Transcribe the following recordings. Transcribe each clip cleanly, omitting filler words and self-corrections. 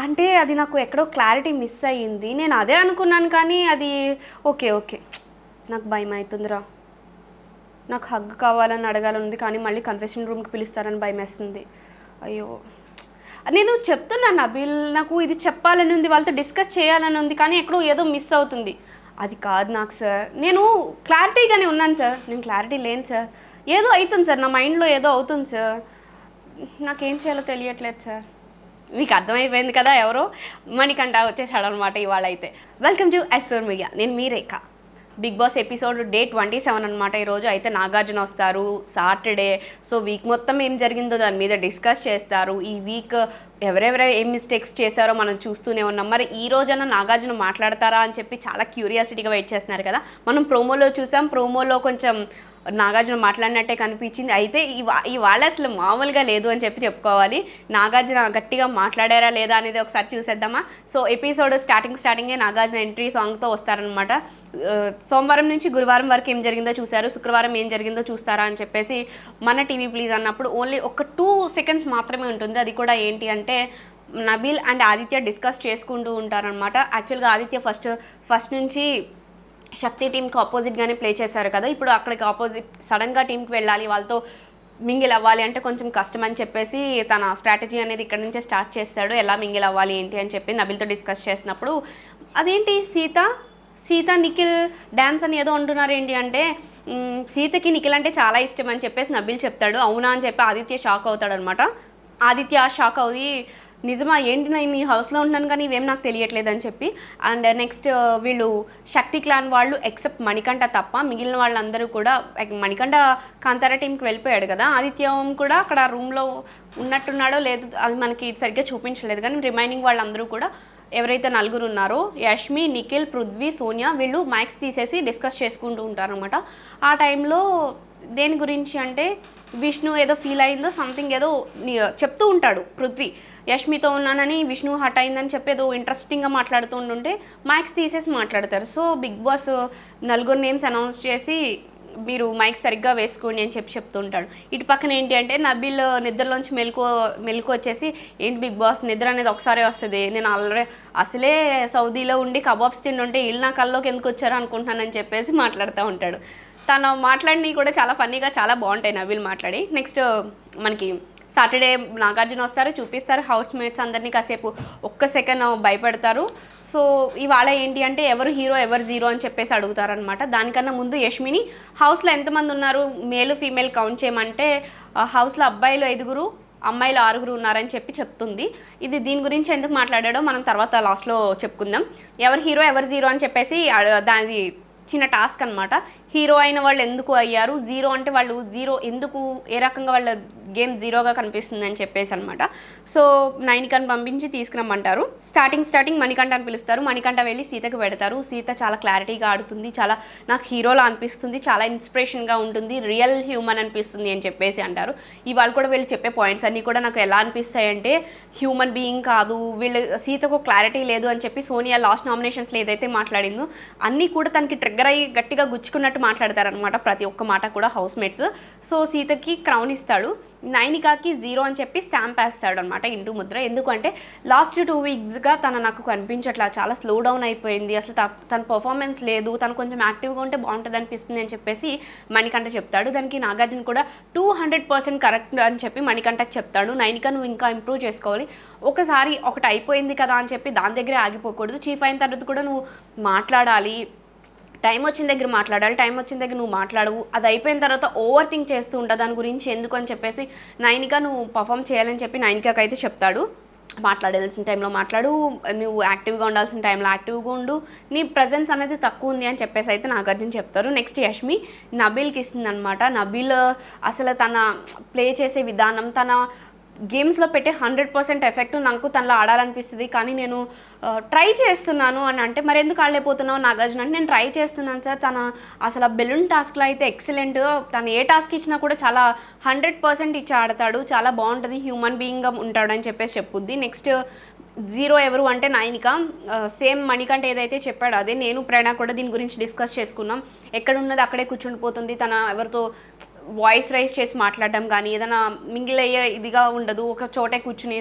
అంటే అది నాకు ఎక్కడో క్లారిటీ మిస్ అయ్యింది. నేను అదే అనుకున్నాను కానీ అది ఓకే. ఓకే. నాకు భయమవుతుందిరా. నాకు హగ్ కావాలని అడగాలనుంది కానీ మళ్ళీ కన్ఫెషన్ రూమ్‌కి పిలుస్తారని భయమేస్తుంది. అయ్యో! నేను చెప్తున్నాను నబీల్ నాకు ఇది చెప్పాలని ఉంది. వాళ్ళతో డిస్కస్ చేయాలని ఉంది. కానీ ఎక్కడో ఏదో మిస్ అవుతుంది. అది కాదు నాకు సార్. నేను క్లారిటీగానే ఉన్నాను సార్. నేను క్లారిటీ లేను సార్. ఏదో అయితుంది సార్. నా మైండ్‌లో ఏదో అవుతుంది సార్. నాకేం చేయాలో తెలియట్లేదు సార్. మీకు అర్థమైపోయింది కదా ఎవరో మణికంఠ వచ్చేసాడనమాట ఇవాళ అయితే. Welcome to astral media. నేను మీ రేఖ. బిగ్ బాస్ ఎపిసోడ్ డే 27 అనమాట. ఈరోజు అయితే నాగార్జున వస్తారు సాటర్డే. సో వీక్ మొత్తం ఏం జరిగిందో దాని మీద డిస్కస్ చేస్తారు. ఈ వీక్ ఎవరెవరు ఏం మిస్టేక్స్ చేశారో మనం చూస్తూనే ఉన్నాం. మరి ఈ రోజైనా నాగార్జున మాట్లాడతారా అని చెప్పి చాలా క్యూరియాసిటీగా వెయిట్ చేస్తున్నారు కదా. మనం ప్రోమోలో చూసాం. ప్రోమోలో కొంచెం నాగార్జున మాట్లాడినట్టే కనిపించింది. అయితే ఇవాళ అసలు మామూలుగా లేదు అని చెప్పి చెప్పుకోవాలి. నాగార్జున గట్టిగా మాట్లాడారా లేదా అనేది ఒకసారి చూసేద్దామా. సో ఎపిసోడ్ స్టార్టింగే నాగార్జున ఎంట్రీ సాంగ్తో వస్తారనమాట. సోమవారం నుంచి గురువారం వరకు ఏం జరిగిందో చూశారు, శుక్రవారం ఏం జరిగిందో చూస్తారా అని చెప్పేసి మన టీవీ ప్లీజ్ అన్నప్పుడు ఓన్లీ ఒక 2 seconds మాత్రమే ఉంటుంది. అది కూడా ఏంటి అంటే నబీల్ అండ్ ఆదిత్య డిస్కస్ చేసుకుంటూ ఉంటారనమాట. యాక్చువల్గా ఆదిత్య ఫస్ట్ నుంచి శక్తి టీంకి ఆపోజిట్గానే ప్లే చేశారు కదా. ఇప్పుడు అక్కడికి ఆపోజిట్ సడన్గా టీంకి వెళ్ళాలి, వాళ్ళతో మింగిల్ అవ్వాలి అంటే కొంచెం కష్టం అని చెప్పేసి తన స్ట్రాటజీ అనేది ఇక్కడ నుంచే స్టార్ట్ చేస్తాడు. ఎలా మింగిల్ అవ్వాలి ఏంటి అని చెప్పి నబీల్తో డిస్కస్ చేసినప్పుడు అదేంటి సీత నిఖిల్ డ్యాన్స్ అని ఏదో అంటున్నారు ఏంటి అంటే సీతకి నిఖిల్ అంటే చాలా ఇష్టం అని చెప్పేసి నబీల్ చెప్తాడు. అవునా అని చెప్పి ఆదిత్య షాక్ అవుతాడు అనమాట. ఆదిత్య షాక్ అవుయి నిజమా ఏంటి నేను ఈ హౌస్లో ఉంటున్నాను కానీ ఇవేం నాకు తెలియట్లేదు అని చెప్పి. అండ్ నెక్స్ట్ వీళ్ళు శక్తి క్లాన్ వాళ్ళు ఎక్సెప్ట్ మణికంఠ తప్ప మిగిలిన వాళ్ళందరూ కూడా మణికంఠ కాంతారా టీంకి వెళ్ళిపోయాడు కదా. ఆదిత్యం కూడా అక్కడ రూమ్లో ఉన్నట్టున్నాడో లేదు అది మనకి సరిగ్గా చూపించలేదు. కానీ రిమైనింగ్ వాళ్ళందరూ కూడా ఎవరైతే నలుగురు ఉన్నారో యష్మి, నిఖిల్, పృథ్వీ, సోనియా వీళ్ళు మైక్స్ తీసేసి డిస్కస్ చేసుకుంటూ ఉంటారనమాట. ఆ టైంలో దేని గురించి అంటే విష్ణు ఏదో ఫీల్ అయిందో సంథింగ్ ఏదో చెప్తూ ఉంటాడు పృథ్వీ. యష్మితో ఉన్నానని విష్ణు హట్ అయిందని చెప్పి ఏదో ఇంట్రెస్టింగ్గా మాట్లాడుతూ ఉంటుంటే మైక్స్ తీసేసి మాట్లాడతారు. సో బిగ్ బాస్ నలుగురు నేమ్స్ అనౌన్స్ చేసి మీరు మైక్ సరిగ్గా వేసుకోండి అని చెప్పి చెప్తుంటాడు. ఇటు పక్కన ఏంటి అంటే నబీల్ నిద్రలోంచి మెలకు వచ్చేసి ఏంటి బిగ్ బాస్ నిద్ర అనేది ఒకసారి వస్తుంది, నేను అసలే సౌదీలో ఉండి కబాబ్స్ తింటుంటే వీళ్ళు నా కల్లోకి ఎందుకు వచ్చారో అనుకుంటున్నానని చెప్పేసి మాట్లాడుతూ ఉంటాడు. తను మాట్లాడినవి కూడా చాలా ఫన్నీగా చాలా బాగుంటాయి నబీల్ మాట్లాడి. నెక్స్ట్ మనకి సాటర్డే నాగార్జున వస్తారు, చూపిస్తారు హౌస్ మేట్స్ అందరినీ కాసేపు ఒక్క సెకండ్ భయపెడతారు. సో ఇవాళ ఏంటి అంటే ఎవరు హీరో ఎవరు జీరో అని చెప్పేసి అడుగుతారనమాట. దానికన్నా ముందు యష్మిని హౌస్లో ఎంతమంది ఉన్నారు మేల్ ఫీమేల్ కౌంట్ చేయమంటే హౌస్లో అబ్బాయిలు 5 అమ్మాయిలు 6 ఉన్నారని చెప్పి చెప్తుంది. ఇది దీని గురించి ఎందుకు మాట్లాడాడో మనం తర్వాత లాస్ట్లో చెప్పుకుందాం. ఎవరు హీరో ఎవరు జీరో అని చెప్పేసి దాని చిన్న టాస్క్ అనమాట. హీరో అయిన వాళ్ళు ఎందుకు అయ్యారు, జీరో అంటే వాళ్ళు జీరో ఎందుకు, ఏ రకంగా వాళ్ళ గేమ్ జీరోగా కనిపిస్తుంది అని చెప్పేసి అనమాట. సో నైనికని పంపించి తీసుకురమ్మంటారు. స్టార్టింగ్ మణికంఠని పిలుస్తారు. మణికంఠ వెళ్ళి సీతకు పెడతారు. సీత చాలా క్లారిటీగా ఆడుతుంది, చాలా నాకు హీరోలా అనిపిస్తుంది, చాలా ఇన్స్పిరేషన్గా ఉంటుంది, రియల్ హ్యూమన్ అనిపిస్తుంది అని చెప్పేసి అంటారు. ఇవాళ కూడా వీళ్ళు చెప్పే పాయింట్స్ అన్నీ కూడా నాకు ఎలా అనిపిస్తాయంటే హ్యూమన్ బీయింగ్ కాదు, వీళ్ళు సీతకు క్లారిటీ లేదు అని చెప్పి సోనియా లాస్ట్ నామినేషన్స్లో ఏదైతే మాట్లాడిందో అన్నీ కూడా తనకి ట్రిగ్గర్ అయ్యి గట్టిగా గుచ్చుకున్నట్టు మాట్లాడతారనమాట ప్రతి ఒక్క మాట కూడా హౌస్ మేట్స్. సో సీతకి క్రౌన్ ఇస్తాడు, నైనికాకి 0 అని చెప్పి స్టాంప్ వేస్తాడు అనమాట ఇంటూ ముద్ర. ఎందుకంటే లాస్ట్ 2 weeksగా తను నాకు కనిపించట్లా, చాలా స్లో డౌన్ అయిపోయింది, అసలు తన పర్ఫార్మెన్స్ లేదు, తను కొంచెం యాక్టివ్గా ఉంటే బాగుంటుంది అనిపిస్తుంది అని చెప్పేసి మణికంఠ చెప్తాడు. దానికి నాగార్జున కూడా 200% కరెక్ట్ అని చెప్పి మణికంఠకి చెప్తాడు. నైనిక నువ్వు ఇంకా ఇంప్రూవ్ చేసుకోవాలి, ఒకసారి ఒకటి అయిపోయింది కదా అని చెప్పి దాని దగ్గరే ఆగిపోకూడదు, చీఫ్ అయిన తర్వాత కూడా నువ్వు మాట్లాడాలి, టైం వచ్చిన దగ్గర మాట్లాడాలి, టైం వచ్చిన దగ్గర నువ్వు మాట్లాడవు, అది అయిపోయిన తర్వాత ఓవర్ థింక్ చేస్తూ ఉంటావు దాని గురించి ఎందుకు అని చెప్పేసి నైనిక నువ్వు పర్ఫామ్ చేయాలని చెప్పి నైనికకి అయితే చెప్తాడు. మాట్లాడాల్సిన టైంలో మాట్లాడు, నువ్వు యాక్టివ్గా ఉండాల్సిన టైంలో యాక్టివ్గా ఉండు, నీ ప్రజెన్స్ అనేది తక్కువ ఉంది అని చెప్పేసి అయితే నాగార్జున చెప్తారు. నెక్స్ట్ యష్మి నబీల్కి ఇస్తుంది అనమాట. నబీల్ అసలు తన ప్లే చేసే విధానం, తన గేమ్స్లో పెట్టే 100% ఎఫెక్ట్ నాకు తనలో ఆడాలనిపిస్తుంది, కానీ నేను ట్రై చేస్తున్నాను అని అంటే మరి ఎందుకు ఆడలేకపోతున్నావు నాగార్జున అంటే నేను ట్రై చేస్తున్నాను సార్, తన అసలు బెలూన్ టాస్క్లో అయితే ఎక్సలెంట్, తను ఏ టాస్క్ ఇచ్చినా కూడా చాలా 100% ఇచ్చి ఆడతాడు, చాలా బాగుంటుంది, హ్యూమన్ బీయింగ్గా ఉంటాడు అని చెప్పేసి చెప్పుద్ది. నెక్స్ట్ 0 ఎవరు అంటే నైనిక. సేమ్ మణికంఠ ఏదైతే చెప్పాడో అదే నేను ప్రేరణ కూడా దీని గురించి డిస్కస్ చేసుకున్నాం. ఎక్కడున్నది అక్కడే కూర్చుండిపోతుంది, తన ఎవరితో వాయిస్ రైజ్ చేసి మాట్లాడడం కానీ ఏదైనా మింగిల్ అయ్యే ఇదిగా ఉండదు, ఒక చోటే కూర్చుని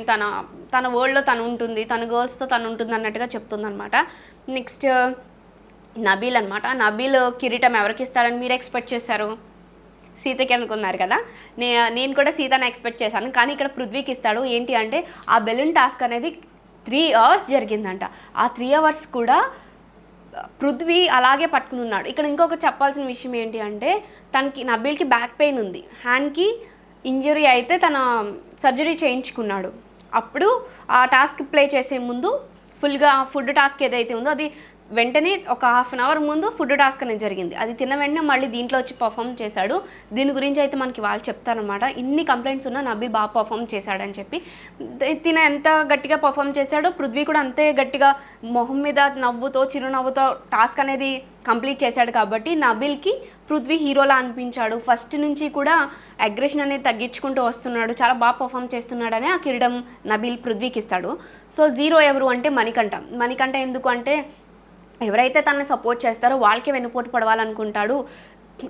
తన వరల్డ్లో తను ఉంటుంది, తన గర్ల్స్తో తను ఉంటుంది అన్నట్టుగా చెప్తుందనమాట. నెక్స్ట్ నబీల్ అనమాట. నబీల్ కిరీటం ఎవరికి ఇస్తారని మీరు ఎక్స్పెక్ట్ చేశారు? సీతకి అనుకున్నారు కదా. నేను కూడా సీతని ఎక్స్పెక్ట్ చేశాను, కానీ ఇక్కడ పృథ్వీకి ఇస్తాడు. ఏంటి అంటే ఆ బెలూన్ టాస్క్ అనేది 3 hours జరిగిందంట. ఆ 3 hours కూడా పృథ్వీ అలాగే పట్టుకుని ఉన్నాడు. ఇక్కడ ఇంకొక చెప్పాల్సిన విషయం ఏంటి అంటే తనకి నబీల్కి బ్యాక్ పెయిన్ ఉంది, హ్యాండ్కి ఇంజరీ అయితే తన సర్జరీ చేయించుకున్నాడు. అప్పుడు ఆ టాస్క్ ప్లే చేసే ముందు ఫుల్గా ఫుడ్ టాస్క్ ఏదైతే ఉందో అది వెంటనే ఒక 1/2 hour ముందు ఫుడ్ టాస్క్ అనేది జరిగింది. అది తిన్న వెంటనే మళ్ళీ దీంట్లో వచ్చి పర్ఫామ్ చేశాడు. దీని గురించి అయితే మనకి వాళ్ళు చెప్తారనమాట, ఇన్ని కంప్లైంట్స్ ఉన్నా నబీల్ బాగా పర్ఫామ్ చేశాడని చెప్పి. తిన ఎంత గట్టిగా పర్ఫామ్ చేశాడో పృథ్వీ కూడా అంతే గట్టిగా మొహం మీద నవ్వుతో చిరునవ్వుతో టాస్క్ అనేది కంప్లీట్ చేశాడు. కాబట్టి నబీల్కి పృథ్వీ హీరోలా అనిపించాడు. ఫస్ట్ నుంచి కూడా అగ్రెషన్ అనేది తగ్గించుకుంటూ వస్తున్నాడు, చాలా బాగా పర్ఫామ్ చేస్తున్నాడని ఆ కిరీటం నబీల్ పృథ్వీకి ఇస్తాడు. సో 0 ఎవరు అంటే మణికంఠ ఎందుకు అంటే ఎవరైతే తనని సపోర్ట్ చేస్తారో వాళ్ళకే వెన్నుపోటు పడవాలనుకుంటాడు.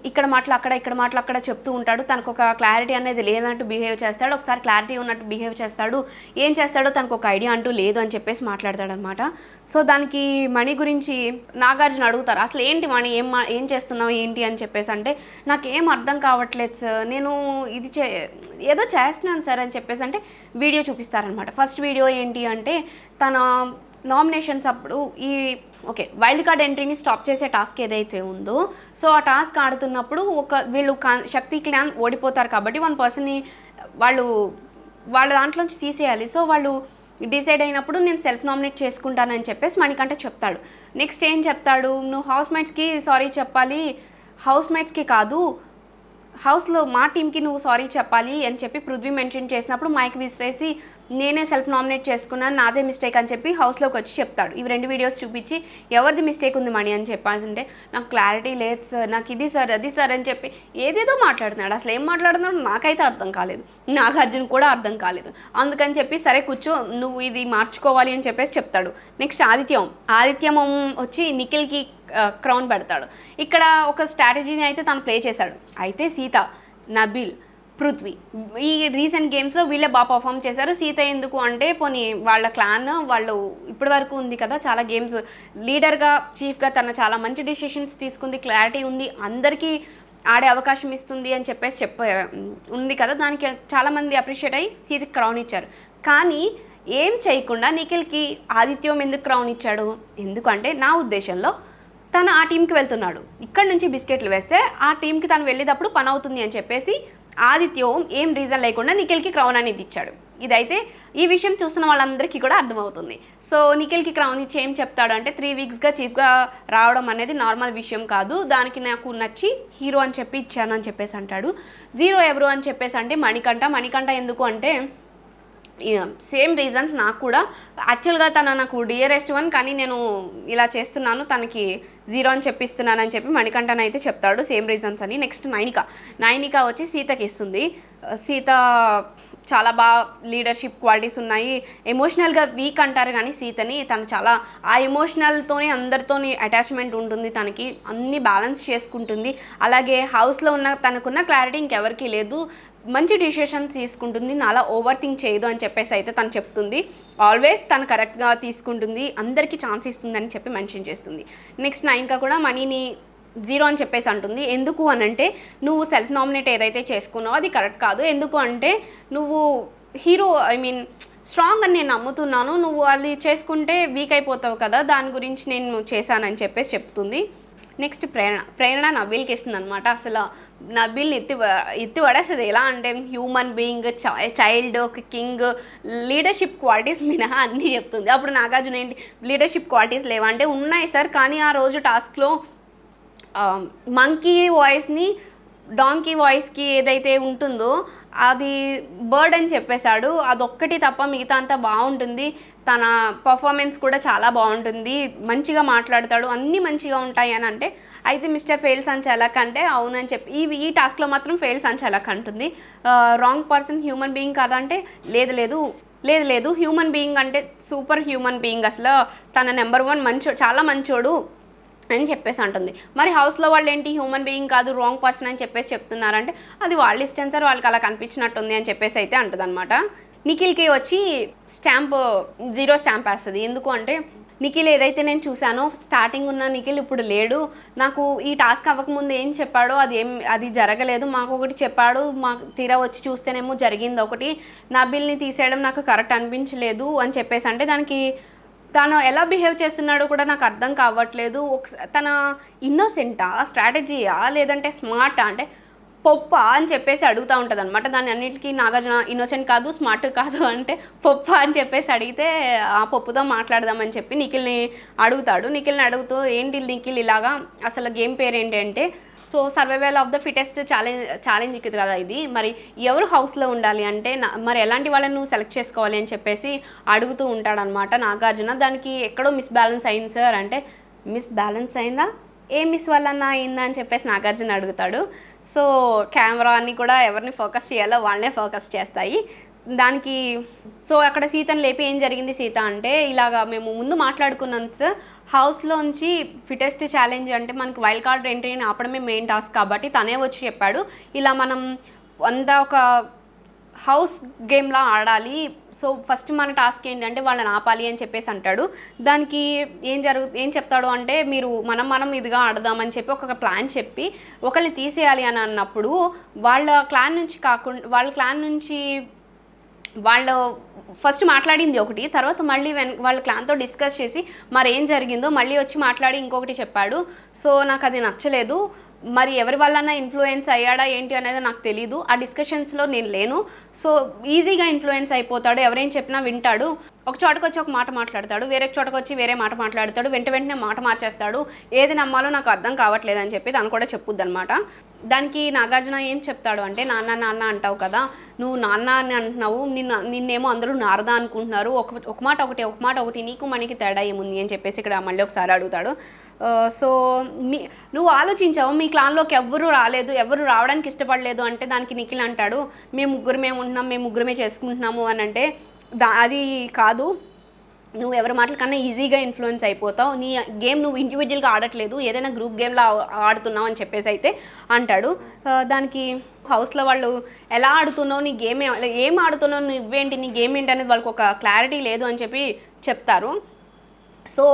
ఇక్కడ మాటలు అక్కడ చెప్తూ ఉంటాడు. తనకు ఒక క్లారిటీ అనేది లేనట్టు బిహేవ్ చేస్తాడు, ఒకసారి క్లారిటీ ఉన్నట్టు బిహేవ్ చేస్తాడు. ఏం చేస్తాడో తనకు ఒక ఐడియా అంటూ లేదు అని చెప్పేసి మాట్లాడతాడనమాట. సో దానికి మణి గురించి నాగార్జున అడుగుతారు, అసలు ఏంటి మణి ఏం చేస్తున్నావు ఏంటి అని చెప్పేసి. అంటే నాకేం అర్థం కావట్లేదు సార్, నేను ఇది ఏదో చేస్తున్నాను సార్ అని చెప్పేసి అంటే వీడియో చూపిస్తారనమాట. ఫస్ట్ వీడియో ఏంటి అంటే తన నామినేషన్స్ అప్పుడు వైల్డ్ కార్డ్ ఎంట్రీని స్టాప్ చేసే టాస్క్ ఏదైతే ఉందో, సో ఆ టాస్క్ ఆడుతున్నప్పుడు వీళ్ళు శక్తి క్లాన్ ఓడిపోతారు కాబట్టి 1 పర్సన్ని వాళ్ళ దాంట్లోంచి తీసేయాలి. సో వాళ్ళు డిసైడ్ అయినప్పుడు నేను సెల్ఫ్ నామినేట్ చేసుకుంటానని చెప్పేసి మణికంఠ చెప్తాడు. నెక్స్ట్ ఏం చెప్తాడు, నువ్వు హౌస్మేట్స్కి సారీ చెప్పాలి, హౌస్మేట్స్కి కాదు హౌస్లో మా టీంకి నువ్వు సారీ చెప్పాలి అని చెప్పి పృథ్వీ మెన్షన్ చేసినప్పుడు మైక్ విసిరేసి నేనే సెల్ఫ్ నామినేట్ చేసుకున్నాను, నాదే మిస్టేక్ అని చెప్పి హౌస్లోకి వచ్చి చెప్తాడు. ఇవి 2 వీడియోస్ చూపించి ఎవరిది మిస్టేక్ ఉంది మణి అని చెప్పాల్సింటే నాకు క్లారిటీ లేదు సార్, నాకు ఇది సార్ అది సార్ అని చెప్పి ఏదేదో మాట్లాడుతున్నాడు. అసలు ఏం మాట్లాడుతున్నాడు నాకైతే అర్థం కాలేదు, నాగార్జున కూడా అర్థం కాలేదు. అందుకని చెప్పి సరే కూర్చో నువ్వు ఇది మార్చుకోవాలి అని చెప్పేసి చెప్తాడు. నెక్స్ట్ ఆదిత్యం వచ్చి నిఖిల్కి క్రౌన్ పెడతాడు. ఇక్కడ ఒక స్ట్రాటజీని అయితే తను ప్లే చేశాడు. అయితే సీత, నబీల్, పృథ్వీ ఈ రీసెంట్ గేమ్స్లో వీళ్ళే బాగా పర్ఫామ్ చేశారు. సీత ఎందుకు అంటే పోనీ వాళ్ళ క్లాన్ వాళ్ళు ఇప్పటి వరకు ఉంది కదా, చాలా గేమ్స్ లీడర్గా చీఫ్గా తన చాలా మంచి డిసిషన్స్ తీసుకుంది, క్లారిటీ ఉంది, అందరికీ ఆడే అవకాశం ఇస్తుంది అని చెప్పేసి ఉంది కదా, దానికి చాలామంది అప్రిషియేట్ అయ్యి సీతకి క్రౌన్ ఇచ్చారు. కానీ ఏం చేయకుండా నిఖిల్కి ఆదిత్యం ఎందుకు క్రౌన్ ఇచ్చాడు? ఎందుకంటే నా ఉద్దేశంలో తను ఆ టీంకి వెళ్తున్నాడు, ఇక్కడ నుంచి బిస్కెట్లు వేస్తే ఆ టీంకి తను వెళ్ళేటప్పుడు పని అవుతుంది అని చెప్పేసి ఆదిత్యం ఏం రీజన్ లేకుండా నిఖిల్కి క్రౌన్ అనేది ఇచ్చాడు. ఇదైతే ఈ విషయం చూస్తున్న వాళ్ళందరికీ కూడా అర్థమవుతుంది. సో నిఖిల్కి క్రౌన్ ఇచ్చి ఏం చెప్తాడు అంటే 3 వీక్స్గా చీఫ్గా రావడం అనేది నార్మల్ విషయం కాదు, దానికి నాకు నచ్చి హీరో అని చెప్పి ఇచ్చాను అని చెప్పేసి అంటాడు. 0 ఎవరు అని చెప్పేసి అంటే మణికంఠ ఎందుకు అంటే సేమ్ రీజన్స్ నాకు కూడా. యాక్చువల్గా నాకు డియరెస్ట్ 1, కానీ నేను ఇలా చేస్తున్నాను తనకి 0 అని చెప్పిస్తున్నానని చెప్పి మణికంఠన్ అయితే చెప్తాడు, సేమ్ రీజన్స్ అని. నెక్స్ట్ నైనిక వచ్చి సీతకి ఇస్తుంది. సీత చాలా బాగా లీడర్షిప్ క్వాలిటీస్ ఉన్నాయి, ఎమోషనల్గా వీక్ అంటారు కానీ సీతని తను చాలా ఆ ఎమోషనల్తోనే అందరితోని అటాచ్మెంట్ ఉంటుంది, తనకి అన్నీ బ్యాలెన్స్ చేసుకుంటుంది. అలాగే హౌస్లో తనకున్న క్లారిటీ ఇంకెవరికీ లేదు, మంచి డిసిషన్స్ తీసుకుంటుంది, నాలా ఓవర్ థింక్ చేయదు అని చెప్పేసి అయితే తను చెప్తుంది. ఆల్వేస్ తను కరెక్ట్గా తీసుకుంటుంది, అందరికీ ఛాన్స్ ఇస్తుంది అని చెప్పి మెన్షన్ చేస్తుంది. నెక్స్ట్ నైన్కా కూడా మనీని 0 అని చెప్పేసి అంటుంది. ఎందుకు అని అంటే నువ్వు సెల్ఫ్ నామినేట్ ఏదైతే చేసుకున్నావో అది కరెక్ట్ కాదు, ఎందుకు అంటే నువ్వు హీరో స్ట్రాంగ్ అని నేను నమ్ముతున్నాను, నువ్వు అది చేసుకుంటే వీక్ అయిపోతావు కదా, దాని గురించి నేను చేశానని చెప్పేసి చెప్తుంది. నెక్స్ట్ ప్రేరణ నబీల్కి ఇస్తుంది అనమాట. అసలు నబీల్ని ఎత్తి పడేస్తుంది. ఎలా అంటే హ్యూమన్ బీయింగ్, చైల్డ్, ఒక కింగ్, లీడర్షిప్ క్వాలిటీస్ మినహా అన్నీ చెప్తుంది. అప్పుడు నాగార్జున ఏంటి లీడర్షిప్ క్వాలిటీస్ లేవంటే ఉన్నాయి సార్, కానీ ఆ రోజు టాస్క్లో మంకీ వాయిస్ని డాంకీ వాయిస్కి ఏదైతే ఉంటుందో అది బర్డ్ అని చెప్పేశాడు, అదొక్కటి తప్ప మిగతా అంతా బాగుంటుంది, తన పర్ఫార్మెన్స్ కూడా చాలా బాగుంటుంది, మంచిగా మాట్లాడతాడు, అన్నీ మంచిగా ఉంటాయి అని అంటే అయితే మిస్టర్ ఫెయిల్ సంచాలక్ అంటే అవునని చెప్పి ఈ టాస్క్లో మాత్రం ఫెయిల్ సంచాలక్ అంటుంది. రాంగ్ పర్సన్ హ్యూమన్ బీయింగ్ కాదంటే లేదు హ్యూమన్ బీయింగ్ అంటే సూపర్ హ్యూమన్ బీయింగ్, అసలు తన నెంబర్ 1 చాలా మంచోడు, అని చెప్పేసి అంటుంది. మరి హౌస్లో వాళ్ళు ఏంటి హ్యూమన్ బీయింగ్ కాదు రాంగ్ పర్సన్ అని చెప్పేసి చెప్తున్నారంటే అది వాళ్ళ ఇష్టం సార్, వాళ్ళకి అలా కనిపించినట్టుంది అని చెప్పేసి అయితే అంటుందన్నమాట. నిఖిల్కి వచ్చి స్టాంప్ 0 స్టాంప్ వేస్తుంది. ఎందుకు అంటే నిఖిల్ ఏదైతే నేను చూశానో స్టార్టింగ్ ఉన్న నిఖిల్ ఇప్పుడు లేడు, నాకు ఈ టాస్క్ అవ్వకముందు ఏం చెప్పాడో అది జరగలేదు, మాకు ఒకటి చెప్పాడు, మాకు తీరా వచ్చి చూస్తేనేమో జరిగింది ఒకటి, నబిల్ని తీసేయడం నాకు కరెక్ట్ అనిపించలేదు అని చెప్పేసి అంటే దానికి తను ఎలా బిహేవ్ చేస్తున్నాడో కూడా నాకు అర్థం కావట్లేదు. తన ఇన్నోసెంటా, స్ట్రాటజీయా, లేదంటే స్మార్టా అంటే పొప్ప అని చెప్పేసి అడుగుతూ ఉంటుంది అనమాట. దాన్ని అన్నిటికీ నాగార్జున ఇన్నోసెంట్ కాదు స్మార్ట్ కాదు అంటే పొప్ప అని చెప్పేసి అడిగితే ఆ పప్పుతో మాట్లాడదామని చెప్పి నిఖిల్ని అడుగుతాడు. నిఖిల్ని అడుగుతూ ఏంటి నిఖిల్ ఇలాగా, అసలు గేమ్ పేరు ఏంటి అంటే so survival of the fittest challenge కదా ఇది, మరి ఎవరు హౌస్లో ఉండాలి అంటే మరి ఎలాంటి వాళ్ళని నువ్వు సెలెక్ట్ చేసుకోవాలి అని చెప్పేసి అడుగుతూ ఉంటాడనమాట నాగార్జున. దానికి ఎక్కడో మిస్ బ్యాలెన్స్ అయింది సార్ అంటే మిస్ బ్యాలెన్స్ అయిందా, ఏ మిస్ వల్లన్నా అయిందా అని చెప్పేసి నాగార్జున అడుగుతాడు. సో కెమెరా అన్నీ కూడా ఎవరిని ఫోకస్ చేయాలో వాళ్ళనే ఫోకస్ చేస్తాయి. దానికి సో అక్కడ సీతను లేపి ఏం జరిగింది సీత అంటే ఇలాగా మేము ముందు మాట్లాడుకున్నాం సార్, హౌస్లోంచి ఫిటెస్ట్ ఛాలెంజ్ అంటే మనకి వైల్డ్ కార్డ్ ఎంట్రీని ఆపడమే మెయిన్ టాస్క్ కాబట్టి తనే వచ్చి చెప్పాడు ఇలా మనం అంతా ఒక హౌస్ గేమ్లా ఆడాలి, సో ఫస్ట్ మన టాస్క్ ఏంటంటే వాళ్ళని ఆపాలి అని చెప్పేసి అంటాడు. దానికి ఏం చెప్తాడు అంటే మీరు మనం ఇదిగా ఆడదామని చెప్పి ఒక ప్లాన్ చెప్పి ఒకరిని తీసేయాలి అని అన్నప్పుడు వాళ్ళ క్లాన్ నుంచి వాళ్ళు ఫస్ట్ మాట్లాడింది ఒకటి, తర్వాత మళ్ళీ వాళ్ళ క్లాన్తో డిస్కస్ చేసి మరి ఏం జరిగిందో మళ్ళీ వచ్చి మాట్లాడి ఇంకొకటి చెప్పాడు. సో నాకు అది నచ్చలేదు, మరి ఎవరి వల్లన్నా ఇన్ఫ్లుయెన్స్ అయ్యాడా ఏంటి అనేది నాకు తెలీదు, ఆ డిస్కషన్స్లో నేను లేను, సో ఈజీగా ఇన్ఫ్లుయెన్స్ అయిపోతాడు, ఎవరేం చెప్పినా వింటాడు, ఒక చోటకు వచ్చి ఒక మాట మాట్లాడతాడు, వేరే చోటకు వచ్చి వేరే మాట మాట్లాడతాడు, వెంటనే మాట మార్చేస్తాడు, ఏది నమ్మాలో నాకు అర్థం కావట్లేదు అని చెప్పి తను కూడా చెప్పుద్ది అనమాట. దానికి నాగార్జున ఏం చెప్తాడు అంటే నాన్న అంటావు కదా, నువ్వు నాన్న అని అంటున్నావు, నిన్నేమో అందరూ నారదా అనుకుంటున్నారు, ఒక మాట ఒకటి నీకు మనకి తేడా ఏముంది అని చెప్పేసి ఇక్కడ మళ్ళీ ఒకసారి అడుగుతాడు. సో నువ్వు ఆలోచించావు మీ క్లాన్లోకి ఎవ్వరూ రాలేదు, ఎవరు రావడానికి ఇష్టపడలేదు అంటే దానికి నిఖిల్ అంటాడు మేము ముగ్గురమే చేసుకుంటున్నాము అని అంటే అది కాదు, నువ్వు ఎవరి మాటల కన్నా ఈజీగా ఇన్ఫ్లుయెన్స్ అయిపోతావు, నీ గేమ్ నువ్వు ఇండివిజువల్గా ఆడట్లేదు ఏదైనా గ్రూప్ గేమ్లో ఆడుతున్నావు అని చెప్పేసి అయితే అంటాడు. దానికి హౌస్లో వాళ్ళు ఎలా ఆడుతున్నావు, నీ గేమ్ ఏం ఆడుతున్నావు, నువ్వేంటి నీ గేమ్ ఏంటి అనేది వాళ్ళకి ఒక క్లారిటీ లేదు అని చెప్పి చెప్తారు. సో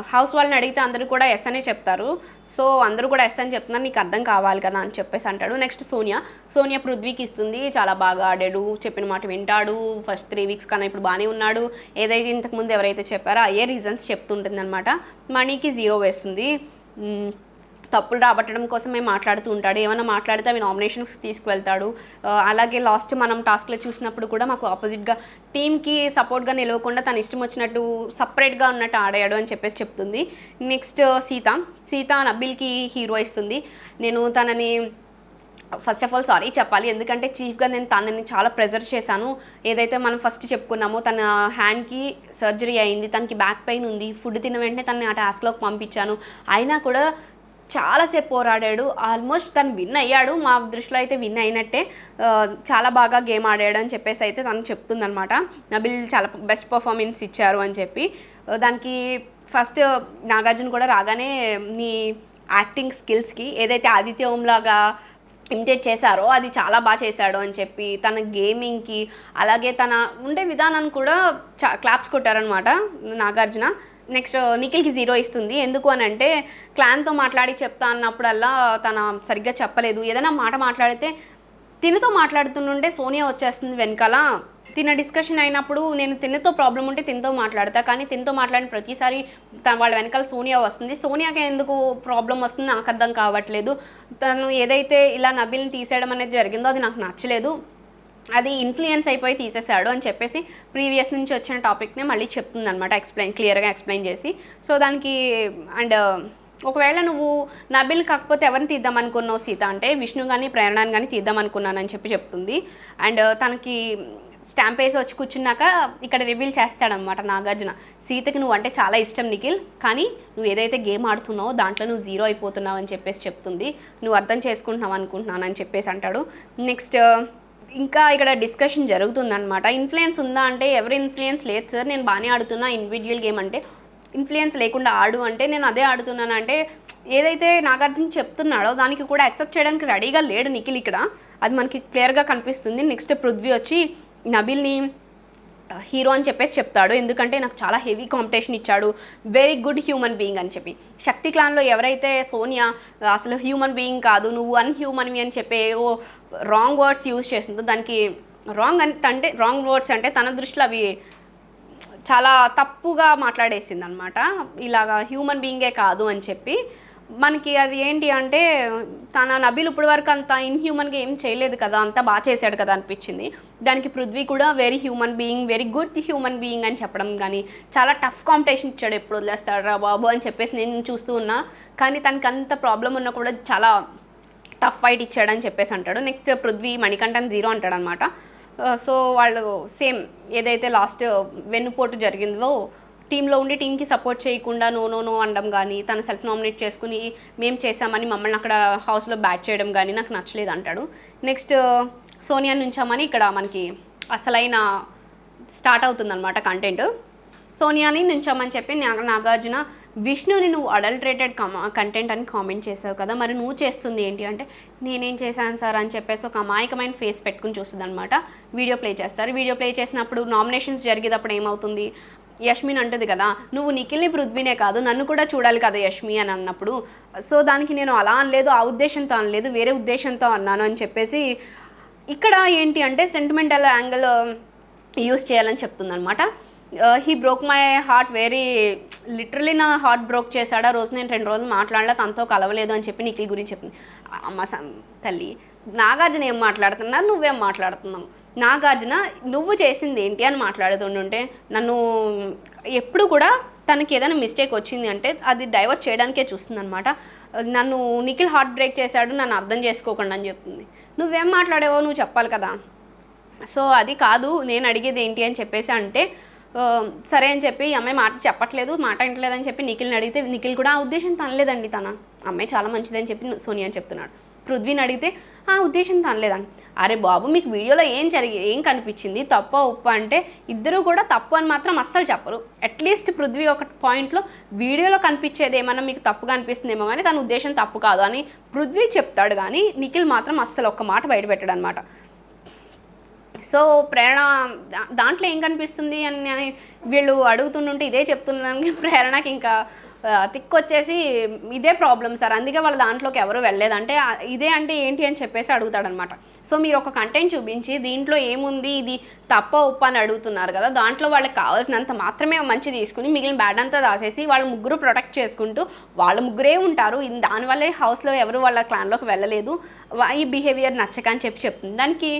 హౌస్ వాళ్ళని అడిగితే అందరూ కూడా ఎస్ అనే చెప్తారు. సో అందరూ కూడా ఎస్ అని చెప్తున్నారు, నీకు అర్థం కావాలి కదా అని చెప్పేసి అంటాడు. నెక్స్ట్ సోనియా పృథ్వీకి ఇస్తుంది, చాలా బాగా ఆడాడు, చెప్పిన మాట వింటాడు, ఫస్ట్ 3 వీక్స్ కన్నా ఇప్పుడు బాగానే ఉన్నాడు, ఏదైతే ఇంతకుముందు ఎవరైతే చెప్పారో అయ్యే రీజన్స్ చెప్తుంటుంది అనమాట. మణికి 0 వేస్తుంది, తప్పులు రాబట్టడం కోసమే మాట్లాడుతూ ఉంటాడు, ఏమైనా మాట్లాడితే అవి నామినేషన్స్ తీసుకువెళ్తాడు. అలాగే లాస్ట్ మనం టాస్క్లో చూసినప్పుడు కూడా మాకు ఆపోజిట్గా టీమ్కి సపోర్ట్గా నిలవకుండా తన ఇష్టం వచ్చినట్టు సపరేట్గా ఉన్నట్టు ఆడాడు అని చెప్పేసి చెప్తుంది. నెక్స్ట్ సీత నబిల్కి హీరో ఇస్తుంది. నేను తనని ఫస్ట్ ఆఫ్ ఆల్ సారీ చెప్పాలి, ఎందుకంటే చీఫ్గా నేను తనని చాలా ప్రెజర్ చేశాను. ఏదైతే మనం ఫస్ట్ చెప్పుకున్నామో తన హ్యాండ్కి సర్జరీ అయింది, తనకి బ్యాక్ పెయిన్ ఉంది, ఫుడ్ తిన్న వెంటనే తనని ఆ టాస్క్లోకి పంపించాను, అయినా కూడా చాలాసేపు పోరాడాడు, ఆల్మోస్ట్ తను విన్ అయ్యాడు, మా దృష్టిలో అయితే విన్ అయినట్టే, చాలా బాగా గేమ్ ఆడాడు అని చెప్పేసి అయితే తను చెప్తుందనమాట. నబిల్ చాలా బెస్ట్ పర్ఫార్మెన్స్ ఇచ్చారు అని చెప్పి. దానికి ఫస్ట్ నాగార్జున కూడా రాగానే నీ యాక్టింగ్ స్కిల్స్కి ఏదైతే ఆదిత్య ఓంలాగా ఇమిటేట్ చేశారో అది చాలా బాగా చేశాడు అని చెప్పి తన గేమింగ్కి అలాగే తన ఉండే విధానాన్ని కూడా క్లాప్స్ కొట్టారనమాట నాగార్జున. నెక్స్ట్ నిఖిల్కి 0 ఇస్తుంది, ఎందుకు అని అంటే క్లాన్తో మాట్లాడి చెప్తా అన్నప్పుడల్లా తన సరిగ్గా చెప్పలేదు, ఏదైనా మాట మాట్లాడితే తినతో మాట్లాడుతుంటే సోనియా వచ్చేస్తుంది వెనకాల, తిన డిస్కషన్ అయినప్పుడు నేను తినతో ప్రాబ్లం ఉంటే తినతో మాట్లాడతా, కానీ తినతో మాట్లాడిన ప్రతిసారి వాళ్ళ వెనకాల సోనియా వస్తుంది, సోనియాకి ఎందుకు ప్రాబ్లం వస్తుంది నాకు అర్థం కావట్లేదు, తను ఏదైతే ఇలా నబిల్ని తీసేయడం అనేది జరిగిందో అది నాకు నచ్చలేదు, అది ఇన్ఫ్లుయెన్స్ అయిపోయి తీసేశాడు అని చెప్పేసి ప్రీవియస్ నుంచి వచ్చిన టాపిక్నే మళ్ళీ చెప్తుందనమాట, క్లియర్గా ఎక్స్ప్లెయిన్ చేసి. సో దానికి అండ్ ఒకవేళ నువ్వు నబిల్ కాకపోతే ఎవరిని తీద్దాం అనుకున్నావు సీత అంటే విష్ణు కానీ ప్రేరణని కానీ తీద్దాం అనుకున్నానని చెప్పి చెప్తుంది. అండ్ తనకి స్టాంప్ వేసి వచ్చి కూర్చున్నాక ఇక్కడ రివీల్ చేస్తాడనమాట నాగార్జున, సీతకి నువ్వు అంటే చాలా ఇష్టం నిఖిల్, కానీ నువ్వు ఏదైతే గేమ్ ఆడుతున్నావో దాంట్లో నువ్వు 0 అయిపోతున్నావు అని చెప్పేసి చెప్తుంది, నువ్వు అర్థం చేసుకుంటున్నావు అనుకుంటున్నాను అని చెప్పేసి అంటాడు. నెక్స్ట్ ఇంకా ఇక్కడ డిస్కషన్ జరుగుతుందన్నమాట, ఇన్ఫ్లుయెన్స్ ఉందా అంటే ఎవరి ఇన్ఫ్లుయెన్స్ లేదు సార్, నేను బాగానే ఆడుతున్నా ఇండివిజువల్ గేమ్ అంటే ఇన్ఫ్లుయెన్స్ లేకుండా ఆడు అంటే నేను అదే ఆడుతున్నాను అంటే ఏదైతే నాగార్జున చెప్తున్నాడో దానికి కూడా యాక్సెప్ట్ చేయడానికి రెడీగా లేడు నిఖిల్ ఇక్కడ. అది మనకి క్లియర్గా కనిపిస్తుంది. నెక్స్ట్ పృథ్వీ వచ్చి నబిల్ని హీరో అని చెప్పేసి చెప్తాడు, ఎందుకంటే నాకు చాలా హెవీ కాంపిటీషన్ ఇచ్చాడు, వెరీ గుడ్ హ్యూమన్ బీయింగ్ అని చెప్పి. శక్తి క్లాన్లో ఎవరైతే సోనియా అసలు హ్యూమన్ బీయింగ్ కాదు నువ్వు అన్హ్యూమన్వి అని చెప్పి ఏవో రాంగ్ వర్డ్స్ యూజ్ చేసిందో, దానికి రాంగ్ వర్డ్స్ అంటే తన దృష్టిలో అవి చాలా తప్పుగా మాట్లాడేసింది అనమాట. ఇలాగా హ్యూమన్ బీయింగే కాదు అని చెప్పి. మనకి అది ఏంటి అంటే తన నబిల్ ఇప్పటి వరకు అంత ఇన్హ్యూమన్గా ఏం చేయలేదు కదా, అంతా బాగా చేశాడు కదా అనిపించింది. దానికి పృథ్వీ కూడా very human being, very good human being అని చెప్పడం కానీ చాలా టఫ్ కాంపిటీషన్ ఇచ్చాడు, ఎప్పుడు వదిలేస్తాడు రా బాబు అని చెప్పేసి నేను చూస్తూ ఉన్నా. కానీ తనకి అంత ప్రాబ్లం ఉన్నా కూడా చాలా టఫ్ ఫైట్ ఇచ్చాడని చెప్పేసి అంటాడు. నెక్స్ట్ పృథ్వీ మణికంఠన్ 0 అంటాడు అనమాట. సో వాళ్ళు సేమ్ ఏదైతే లాస్ట్ వెన్నుపోటు జరిగిందో టీంలో ఉండి టీంకి సపోర్ట్ చేయకుండా నో అనడం కానీ, తను సెల్ఫ్ నామినేట్ చేసుకుని మేము చేసామని మమ్మల్ని అక్కడ హౌస్లో బ్యాట్ చేయడం కానీ నాకు నచ్చలేదు అంటాడు. నెక్స్ట్ సోనియా నుంచామని ఇక్కడ మనకి అసలైన స్టార్ట్ అవుతుందన్నమాట కంటెంట్. సోనియాని నుంచామని చెప్పి నాగార్జున విష్ణుని నువ్వు అడల్టరేటెడ్ కంటెంట్ అని కామెంట్ చేసావు కదా, మరి నువ్వు చేస్తుంది ఏంటి అంటే నేనేం చేశాను సార్ అని చెప్పేసి ఒక అమాయకమైన ఫేస్ పెట్టుకుని చూస్తుంది అనమాట. వీడియో ప్లే చేస్తారు. వీడియో ప్లే చేసినప్పుడు నామినేషన్స్ జరిగేటప్పుడు ఏమవుతుంది, యష్మిని అంటుంది కదా నువ్వు నిఖిల్ని పృథ్వీనే కాదు నన్ను కూడా చూడాలి కదా యష్మి అని అన్నప్పుడు, సో దానికి నేను అలా అనలేదు, ఆ ఉద్దేశంతో అనలేదు, వేరే ఉద్దేశంతో అన్నాను అని చెప్పేసి ఇక్కడ ఏంటి అంటే సెంటిమెంటల్ యాంగిల్ యూస్ చేయాలని చెప్తుంది అనమాట. He broke my heart very literally నా హార్ట్ బ్రోక్ చేశాడు ఆ రోజు, నేను 2 రోజులు మాట్లాడలే, తనతో కలవలేదు అని చెప్పి నిఖిల్ గురించి చెప్పింది. అమ్మ తల్లి, నాగార్జున ఏం మాట్లాడుతున్నా నువ్వేం మాట్లాడుతున్నావు, నాగార్జున నువ్వు చేసింది ఏంటి అని మాట్లాడుతుంటుంటే నన్ను ఎప్పుడు కూడా తనకి ఏదైనా మిస్టేక్ వచ్చింది అంటే అది డైవర్ట్ చేయడానికే చూస్తుంది అనమాట. నన్ను నిఖిల్ హార్ట్ బ్రేక్ చేశాడు నన్ను అర్థం చేసుకోకుండా అని చెప్తుంది. నువ్వేం మాట్లాడావో నువ్వు చెప్పాలి కదా, సో అది కాదు నేను అడిగేది ఏంటి అని చెప్పేసి అంటే సరే అని చెప్పి అమ్మాయి మాట చెప్పట్లేదు, మాట వింటలేదని చెప్పి నిఖిల్ని అడిగితే నిఖిల్ కూడా ఆ ఉద్దేశం తనలేదండి, తన అమ్మాయి చాలా మంచిదని చెప్పి సోనియా అని చెప్తున్నాడు. పృథ్వీని అడిగితే ఆ ఉద్దేశం తనలేదండి. అరే బాబు మీకు వీడియోలో ఏం కనిపించింది తప్ప ఉప్ప అంటే ఇద్దరు కూడా తప్పు అని మాత్రం అస్సలు చెప్పరు. అట్లీస్ట్ పృథ్వీ ఒక పాయింట్లో వీడియోలో కనిపించేది ఏమన్నా మీకు తప్పుగా అనిపిస్తుందేమో కానీ తన ఉద్దేశం తప్పు కాదు అని పృథ్వీ చెప్తాడు, కానీ నిఖిల్ మాత్రం అస్సలు ఒక్క మాట బయట పెట్టాడు అనమాట. సో ప్రేరణ దాంట్లో ఏం కనిపిస్తుంది అని వీళ్ళు అడుగుతుంటే ఇదే చెప్తున్నాను. ప్రేరణకి ఇంకా తిక్కొచ్చేసి ఇదే ప్రాబ్లం సార్, అందుకే వాళ్ళ దాంట్లోకి ఎవరు వెళ్ళలేదంటే ఇదే అంటే ఏంటి అని చెప్పేసి అడుగుతాడనమాట. సో మీరు ఒక కంటెంట్ చూపించి దీంట్లో ఏముంది ఇది తప్ప ఉప్ప అని అడుగుతున్నారు కదా, దాంట్లో వాళ్ళకి కావాల్సినంత మాత్రమే మంచి తీసుకుని మిగిలిన బ్యాడ్ అంతా దాసేసి వాళ్ళ ముగ్గురు ప్రొటెక్ట్ చేసుకుంటూ వాళ్ళ ముగ్గురే ఉంటారు, దానివల్లే హౌస్లో ఎవరు వాళ్ళ క్లాన్లోకి వెళ్ళలేదు, ఈ బిహేవియర్ నచ్చక అని చెప్తుంది. దానికి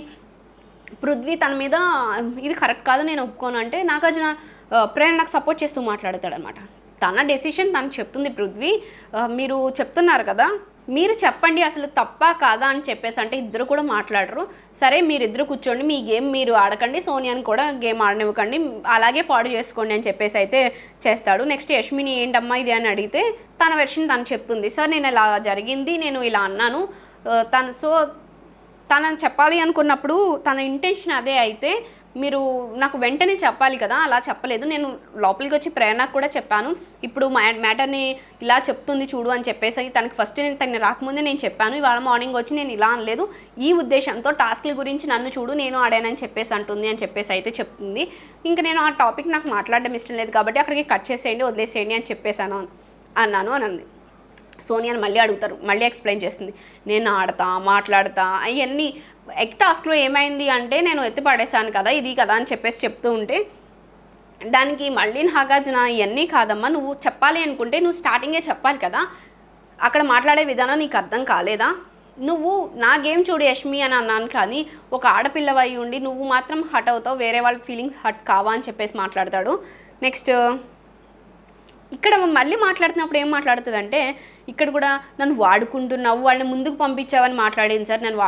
పృథ్వీ తన మీద ఇది కరెక్ట్ కాదు నేను ఒప్పుకోను అంటే నాగార్జున ప్రేరణ నాకు సపోర్ట్ చేస్తూ మాట్లాడతాడనమాట. తన డెసిషన్ తను చెప్తుంది. పృథ్వీ మీరు చెప్తున్నారు కదా మీరు చెప్పండి అసలు తప్ప కాదా అని చెప్పేసి అంటే ఇద్దరు కూడా మాట్లాడరు. సరే మీరిద్దరు కూర్చోండి, మీ గేమ్ మీరు ఆడకండి, సోనియాని కూడా గేమ్ ఆడనివ్వకండి, అలాగే పాడు చేసుకోండి అని చెప్పేసి అయితే చేస్తాడు. నెక్స్ట్ యష్మిని ఏంటమ్మా ఇది అని అడిగితే తన వెర్షన్ తను చెప్తుంది. సార్ నేను ఇలా జరిగింది, నేను ఇలా అన్నాను, తనని చెప్పాలి అనుకున్నప్పుడు తన ఇంటెన్షన్ అదే అయితే మీరు నాకు వెంటనే చెప్పాలి కదా, అలా చెప్పలేదు, నేను లోపలికి వచ్చి ప్రేరణకు కూడా చెప్పాను, ఇప్పుడు మ్యాటర్ని ఇలా చెప్తుంది చూడు అని చెప్పేసి తనకి ఫస్ట్ నేను తనని రాకముందే నేను చెప్పాను, ఇవాళ మార్నింగ్ వచ్చి నేను ఇలా అనలేదు, ఈ ఉద్దేశంతో టాస్క్ల గురించి నన్ను చూడు నేను ఆడానని చెప్పేసి అంటుంది అని చెప్పేసి అయితే చెప్తుంది. ఇంకా నేను ఆ టాపిక్ నాకు మాట్లాడడం ఇష్టం లేదు కాబట్టి అక్కడికి కట్ చేసేయండి వదిలేసేయండి అని చెప్పేసాను అన్నాను అని అంది. సోనియాని మళ్ళీ అడుగుతారు, మళ్ళీ ఎక్స్ప్లెయిన్ చేస్తుంది, నేను ఆడతా మాట్లాడతా అవన్నీ ఎగ్ టాస్క్లో ఏమైంది అంటే నేను ఎత్తి పడేసాను కదా ఇది కదా అని చెప్పేసి చెప్తూ ఉంటే దానికి మళ్ళీ నాగార్జున ఇవన్నీ కాదమ్మా, నువ్వు చెప్పాలి అనుకుంటే నువ్వు స్టార్టింగే చెప్పాలి కదా, అక్కడ మాట్లాడే విధానం నీకు అర్థం కాలేదా, నువ్వు నా గేమ్ చూడు యష్మి అని అన్నాను కానీ ఒక ఆడపిల్లవై ఉండి నువ్వు మాత్రం హట్ అవుతావు, వేరే వాళ్ళ ఫీలింగ్స్ హట్ కావా అని చెప్పేసి మాట్లాడతాడు. నెక్స్ట్ ఇక్కడ మళ్ళీ మాట్లాడుతున్నప్పుడు ఏం మాట్లాడుతుందంటే ఇక్కడ కూడా నన్ను వాడుకుంటున్నావు, వాళ్ళని ముందుకు పంపించావని మాట్లాడింది సార్, నన్ను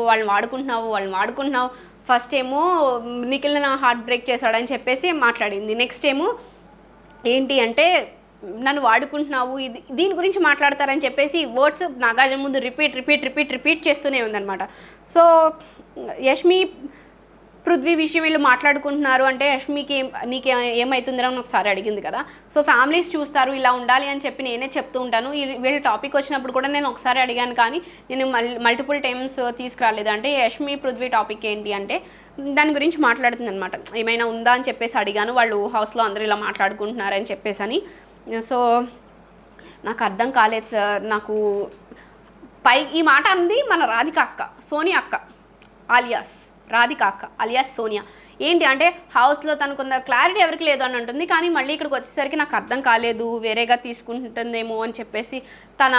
వాళ్ళని వాడుకుంటున్నావు, ఫస్ట్ ఏమో నిఖిల్ నా హార్ట్ బ్రేక్ చేశాడని చెప్పేసి మాట్లాడింది. నెక్స్ట్ ఏమో ఏంటి అంటే నన్ను వాడుకుంటున్నావు ఇది దీని గురించి మాట్లాడతారని చెప్పేసి వర్డ్స్ నాగార్జున ముందు రిపీట్ చేస్తూనే ఉందన్నమాట. సో యష్మి పృథ్వీ విషయం వీళ్ళు మాట్లాడుకుంటున్నారు అంటే యష్మికి నీకు ఏమవుతుందని అని ఒకసారి అడిగింది కదా. సో ఫ్యామిలీస్ చూస్తారు ఇలా ఉండాలి అని చెప్పి నేనే చెప్తూ ఉంటాను. వీళ్ళ టాపిక్ వచ్చినప్పుడు కూడా నేను ఒకసారి అడిగాను కానీ నేను మల్టిపుల్ టైమ్స్ తీసుకురాలేదు. అంటే యష్మి పృథ్వీ టాపిక్ ఏంటి అంటే దాని గురించి మాట్లాడుతుంది అనమాట. ఏమైనా ఉందా అని చెప్పేసి అడిగాను. వాళ్ళు హౌస్లో అందరూ ఇలా మాట్లాడుకుంటున్నారని చెప్పేసి అని. సో నాకు అర్థం కాలేదు సార్. నాకు ఈ మాట అంది మన రాధిక అక్క, సోనియా అక్క ఆలియాస్ రాధిక అక్క అలియాస్ సోనియా. ఏంటి అంటే హౌస్లో తనకున్న క్లారిటీ ఎవరికి లేదు అని అంటుంది. కానీ మళ్ళీ ఇక్కడికి వచ్చేసరికి నాకు అర్థం కాలేదు, వేరేగా తీసుకుంటుందేమో అని చెప్పేసి తన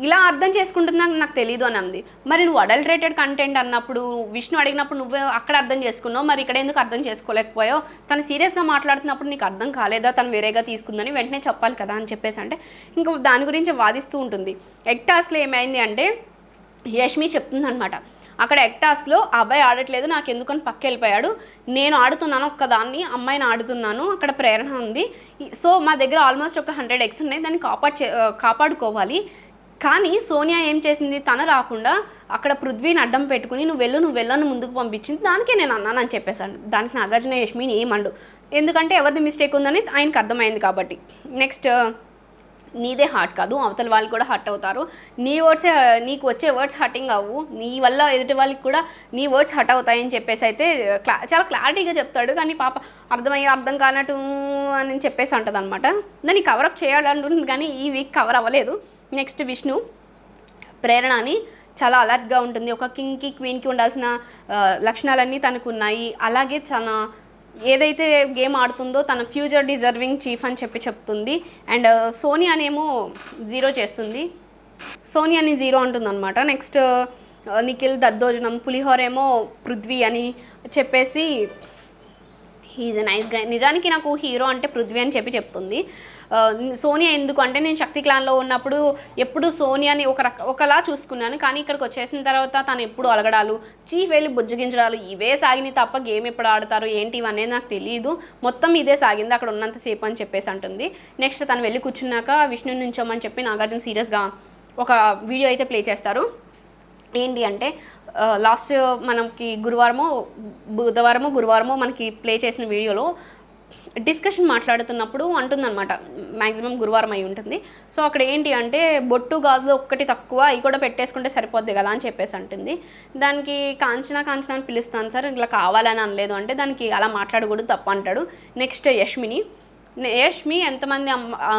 ఇలా అర్థం చేసుకుంటుందని నాకు తెలీదు అని అంది. మరి నువ్వు అడల్టరేటెడ్ కంటెంట్ అన్నప్పుడు విష్ణు అడిగినప్పుడు నువ్వు అక్కడ అర్థం చేసుకున్నావు, మరి ఇక్కడ ఎందుకు అర్థం చేసుకోలేకపోయావు? తను సీరియస్గా మాట్లాడుతున్నప్పుడు నీకు అర్థం కాలేదా తను వేరేగా తీసుకుందని వెంటనే చెప్పాలి కదా అని చెప్పేసి అంటే ఇంకా దాని గురించి వాదిస్తూ ఉంటుంది. ఎగ్ టాస్క్లో ఏమైంది అంటే యష్మి చెప్తుంది అనమాట, అక్కడ ఎగ్ టాస్క్లో ఆ అబ్బాయి ఆడట్లేదు, నాకు ఎందుకని పక్క వెళ్ళిపోయాడు, నేను ఆడుతున్నాను ఒక్కదాన్ని, అమ్మాయిని ఆడుతున్నాను, అక్కడ ప్రేరణ ఉంది. సో మా దగ్గర ఆల్మోస్ట్ ఒక 100 ఎగ్స్ ఉన్నాయి, దాన్ని కాపాడుకోవాలి. కానీ సోనియా ఏం చేసింది, తను రాకుండా అక్కడ పృథ్వీని అడ్డం పెట్టుకుని నువ్వు వెళ్ళను ముందుకు పంపించింది. దానికే నేను అన్నాను అని చెప్పేశాను. దానికి నాగార్జున యష్మిని ఏమండు, ఎందుకంటే ఎవరిది మిస్టేక్ ఉందని ఆయనకు అర్థమైంది కాబట్టి. నెక్స్ట్ నీదే హార్ట్ కాదు, అవతల వాళ్ళు కూడా హర్ట్ అవుతారు. నీకు వచ్చే వర్డ్స్ హర్టింగ్ అవ్వు, నీ వల్ల ఎదుటి వాళ్ళకి కూడా నీ వర్డ్స్ హర్ట్ అవుతాయని చెప్పేసి అయితే చాలా క్లారిటీగా చెప్తాడు. కానీ పాప అర్థం కానట్టు అని చెప్పేసి ఉంటుంది అనమాట. దాన్ని కవరప్ చేయాలంటుంది కానీ ఈ వీక్ కవర్ అవ్వలేదు. నెక్స్ట్ విష్ణు ప్రేరణని చాలా అలర్ట్గా ఉంటుంది. ఒక కింగ్కి క్వీన్కి ఉండాల్సిన లక్షణాలన్నీ తనకు ఉన్నాయి. అలాగే చాలా ఏదైతే గేమ్ ఆడుతుందో తన ఫ్యూచర్ డిజర్వింగ్ చీఫ్ అని చెప్తుంది. అండ్ సోనియానేమో 0 చేస్తుంది, సోనియాని 0 అంటుందన్నమాట. నెక్స్ట్ నిఖిల్ దద్దోజనం, పులిహోర ఏమో పృథ్వీ అని చెప్పేసి హీఈస్ ఎ నైస్ గై. నిజానికి నాకు హీరో అంటే పృథ్వీ అని చెప్తుంది. సోనియా ఎందుకు అంటే నేను శక్తి క్లాన్లో ఉన్నప్పుడు ఎప్పుడు సోనియాని ఒకలా చూసుకున్నాను, కానీ ఇక్కడికి వచ్చేసిన తర్వాత తను ఎప్పుడు అలగడాలు, చీఫ్ వెళ్ళి బుజ్జగించడాలు ఇవే సాగిని తప్ప గేమ్ ఎప్పుడు ఆడతారు ఏంటి ఇవన్నీ నాకు తెలియదు, మొత్తం ఇదే సాగింది అక్కడ ఉన్నంతసేపు అని చెప్పేసి అంటుంది. నెక్స్ట్ తను వెళ్ళి కూర్చున్నాక విష్ణు నుంచోమని చెప్పి నాగార్జున సీరియస్గా ఒక వీడియో అయితే ప్లే చేస్తారు. ఏంటి అంటే లాస్ట్ మనకి గురువారమో మనకి ప్లే చేసిన వీడియోలో డిస్కషన్ మాట్లాడుతున్నప్పుడు అంటుందన్నమాట, మ్యాక్సిమం గురువారం అయి ఉంటుంది. సో అక్కడ ఏంటి అంటే బొట్టు గాజులు ఒక్కటి తక్కువ అవి కూడా పెట్టేసుకుంటే సరిపోద్ది కదా అని చెప్పేసి అంటుంది. దానికి కాంచనా అని పిలుస్తాను సార్, ఇట్లా కావాలని అనలేదు అంటే దానికి అలా మాట్లాడకూడదు తప్పు అంటాడు. నెక్స్ట్ యష్మి ఎంతమంది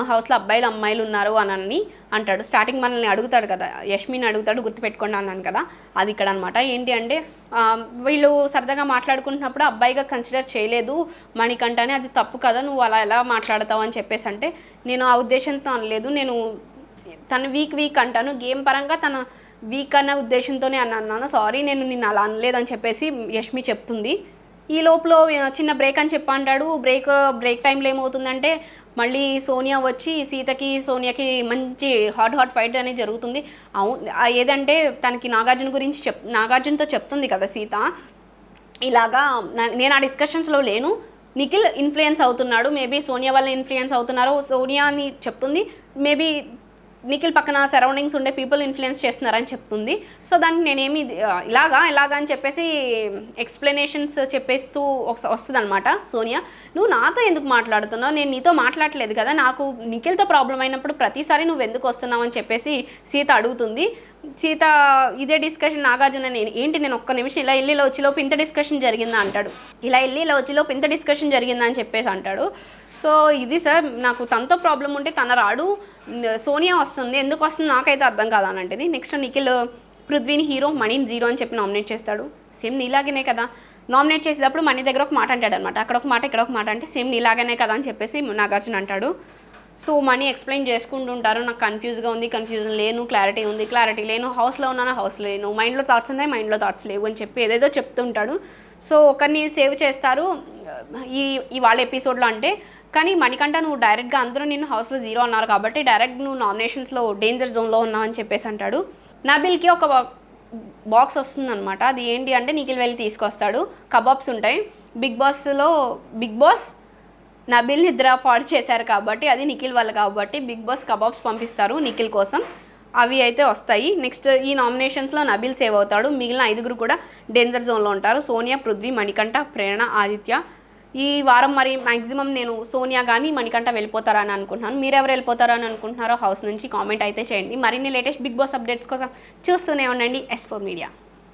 హౌస్లో అమ్మాయిలు ఉన్నారు అని అంటాడు. స్టార్టింగ్ మనల్ని అడుగుతాడు కదా, యష్మిని అడుగుతాడు, గుర్తుపెట్టుకోండి అన్నాను కదా, అది ఇక్కడ అనమాట. ఏంటి అంటే వీళ్ళు సరదాగా మాట్లాడుకుంటున్నప్పుడు అబ్బాయిగా కన్సిడర్ చేయలేదు మణికంఠని, అది తప్పు కదా, నువ్వు అలా ఎలా మాట్లాడతావు అని చెప్పేసి అంటే నేను ఆ ఉద్దేశంతో అనలేదు, నేను తను వీక్ అంటాను, గేమ్ పరంగా తన వీక్ అన్న ఉద్దేశంతోనే అన్నాను, సారీ నేను నిన్ను అలా అనలేదని చెప్పేసి యష్మి చెప్తుంది. ఈ లోపల చిన్న బ్రేక్ అని చెప్పంటాడు. బ్రేక్ టైంలో ఏమవుతుందంటే మళ్ళీ సోనియా వచ్చి సోనియాకి మంచి హాట్ ఫైట్ అనేది జరుగుతుంది. ఏదంటే తనకి నాగార్జునతో చెప్తుంది కదా సీత, ఇలాగా నేను ఆ డిస్కషన్స్లో లేను, నిఖిల్ ఇన్ఫ్లుయెన్స్ అవుతున్నాడు, మేబీ సోనియా వల్ల ఇన్ఫ్లుయెన్స్ అవుతున్నారు, సోనియా అని చెప్తుంది, మేబీ నిఖిల్ పక్కన సరౌండింగ్స్ ఉండే పీపుల్ ఇన్ఫ్లుయెన్స్ చేస్తున్నారని చెప్తుంది. సో దానికి నేనేమి ఇలాగా అని చెప్పేసి ఎక్స్ప్లెనేషన్స్ చెప్పేస్తూ వస్తుంది అనమాట సోనియా. నువ్వు నాతో ఎందుకు మాట్లాడుతున్నావు, నేను నీతో మాట్లాడలేదు కదా, నాకు నిఖిల్తో ప్రాబ్లం అయినప్పుడు ప్రతిసారి నువ్వు ఎందుకు వస్తున్నావు అని చెప్పేసి సీత అడుగుతుంది. సీత ఇదే డిస్కషన్ నాగార్జున నేను ఒక్క నిమిషం ఇలా వెళ్ళి వచ్చిలోపు ఇంత డిస్కషన్ జరిగిందా అంటాడు, ఇంత డిస్కషన్ జరిగిందా అని చెప్పేసి అంటాడు. సో ఇది సార్, నాకు తనతో ప్రాబ్లం ఉంటే తన రాడు, సోనియా వస్తుంది, ఎందుకు వస్తుంది నాకైతే అర్థం కాదనంటది. నెక్స్ట్ నిఖిల్ పృథ్వీని హీరో, మణిని 0 అని చెప్పి నామినేట్ చేస్తాడు. సేమ్ నీలాగనే కదా, నామినేట్ చేసేటప్పుడు మణి దగ్గర ఒక మాట అంటాడు అనమాట, అక్కడ ఒక మాట ఇక్కడ ఒక మాట అంటే సేమ్ నీలాగనే కదా అని చెప్పేసి నాగార్జున అంటాడు. సో మణి ఎక్స్ప్లెయిన్ చేసుకుంటుంటారు, నాకు కన్ఫ్యూజన్ లేను, క్లారిటీ లేను, హౌస్లో ఉన్నాను, హౌస్ లేను, మైండ్లో థాట్స్ ఉన్నాయి, మైండ్లో థాట్స్ లేవు అని చెప్పి ఏదేదో చెప్తుంటాడు. సో ఒకరిని సేవ్ చేస్తారు ఈ వాళ్ళ ఎపిసోడ్లో అంటే. కానీ మణికంఠ నువ్వు డైరెక్ట్గా అందరూ నిన్ను హౌస్లో 0 అన్నారు కాబట్టి డైరెక్ట్ నువ్వు నామినేషన్స్లో డేంజర్ జోన్లో ఉన్నావు అని చెప్పేసి అంటాడు. నబిల్కి ఒక బాక్స్ వస్తుందన్నమాట, అది ఏంటి అంటే నిఖిల్ వెళ్ళి తీసుకొస్తాడు, కబాబ్స్ ఉంటాయి. బిగ్ బాస్ నబిల్ నిద్ర పాడు చేశారు కాబట్టి అది నిఖిల్ వల్ల కాబట్టి బిగ్ బాస్ కబాబ్స్ పంపిస్తారు నిఖిల్ కోసం. అవి అయితే వస్తాయి. నెక్స్ట్ ఈ నామినేషన్స్లో నబిల్ సేవ్ అవుతాడు. మిగిలిన 5 కూడా డేంజర్ జోన్లో ఉంటారు. సోనియా, పృథ్వీ, మణికంఠ, ప్రేరణ, ఆదిత్య. ఈ వారం మరి మ్యాక్సిమం నేను సోనియా కానీ మణికంఠ వెళ్ళిపోతారని అనుకుంటున్నాను. మీరెవరు వెళ్ళిపోతారని అనుకుంటున్నారో హౌస్ నుంచి కామెంట్ అయితే చేయండి. మరిన్ని లేటెస్ట్ బిగ్ బాస్ అప్డేట్స్ కోసం చూస్తూనే ఉండండి S4 మీడియా.